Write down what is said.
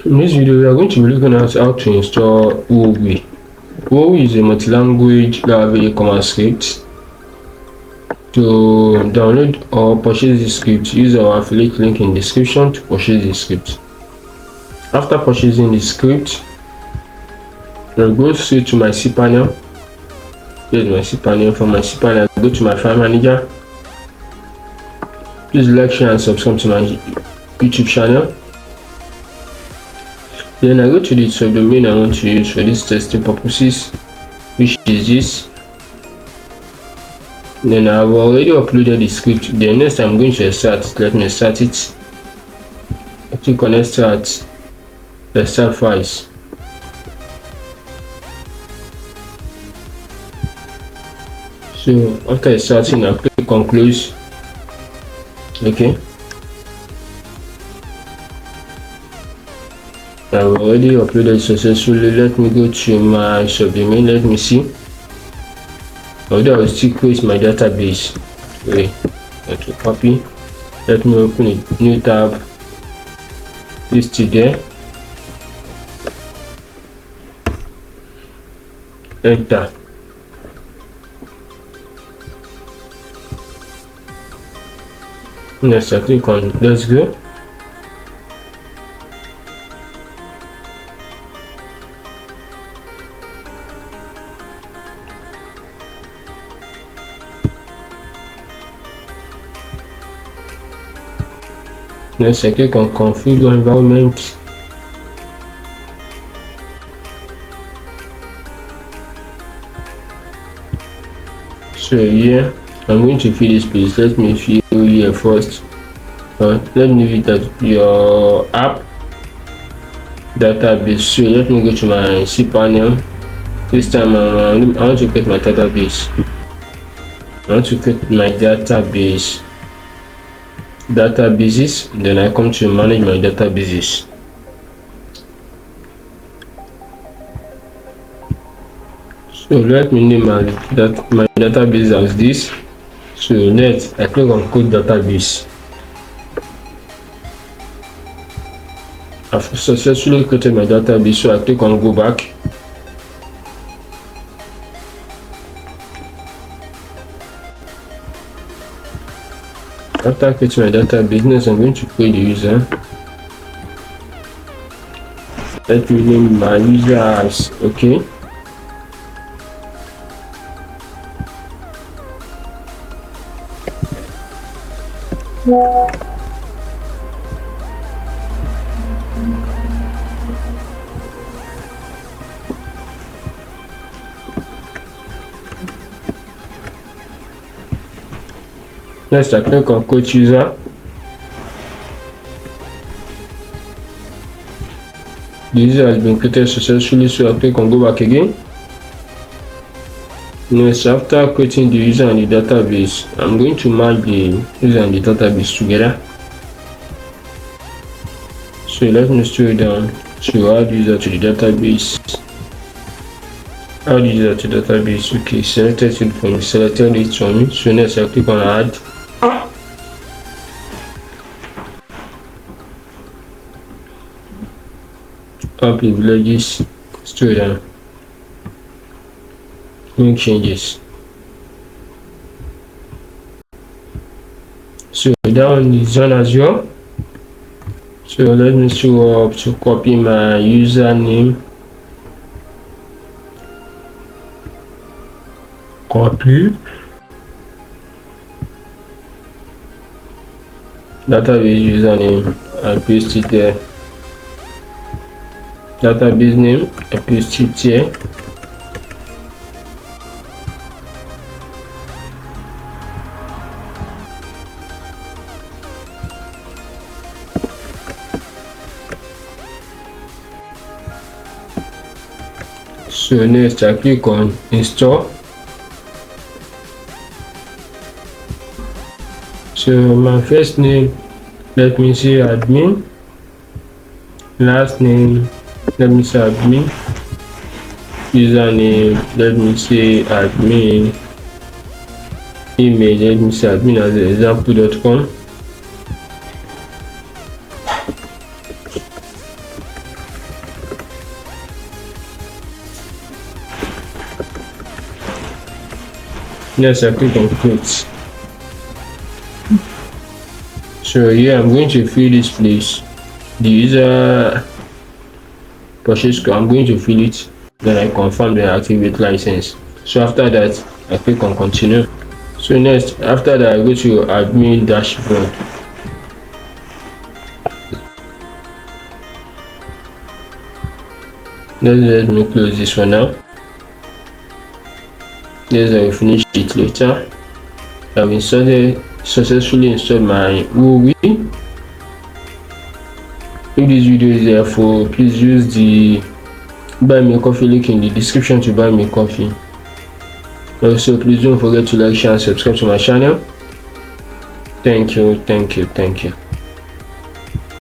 In this video, we are going to be looking at how to install Wowy. Wowy is a multi-language Laravel eCommerce script. To download or purchase this script, use our affiliate link in the description to purchase the script. After purchasing the script, I'll go straight to my cPanel. Here's my cPanel. From my cPanel, I'll go to my file manager. Please like, share, and subscribe to my YouTube channel. Then I go to the subdomain I want to use for this testing purposes, which is this. Then I've already uploaded the script. Then next I'm going to extract. Let me extract it. I click on extract files. So after extracting, I click on close. Okay. I've already uploaded successfully. Let me go to my subdomain. Let me see. Although I will still create my database. Wait, let me copy. Let me open a new tab. Paste it there. Enter. Next, I click on let's go. Next, I click on configure environment. So here I'm going to fill this place. Let me fill here first. Let me leave it at your app database. So let me go to my cPanel. This time I want to create my database. I want to create my databases. Then I come to manage my databases. So let me name my database as this. So next I click on code database. I've successfully created my database, so I click on go back. After creating my database, I'm going to create the user. Let me name my user as okay. Next, I click on coach user. The user has been created successfully, so I click on go back again. Next, after creating the user and the database, I'm going to merge the user and the database together. So let me scroll down to add user to the database. Add user to database. Okay, selected it from selected it for me. So next I click on add. Add privileges, scroll down, make changes. So that one is done as well. So let me show up to copy my username. Copy. Database username, I paste it there. Database name, I paste it here. So next I click on install. So my first name, let me say admin. Last name, let me say admin. Username, let me say admin. Email, let me say admin as example.com. Next, I click on create. So here I'm going to fill this place, the user purchase code. I'm going to fill it, then I confirm the activate license. So after that, I click on continue. So next, after that, I go to admin dashboard. Let me close this one now. Yes, I will finish it later. I've successfully installed my Wowy. If this video is helpful, please use the buy me a coffee link in the description to buy me coffee. Also, please don't forget to like, share and subscribe to my channel. Thank you.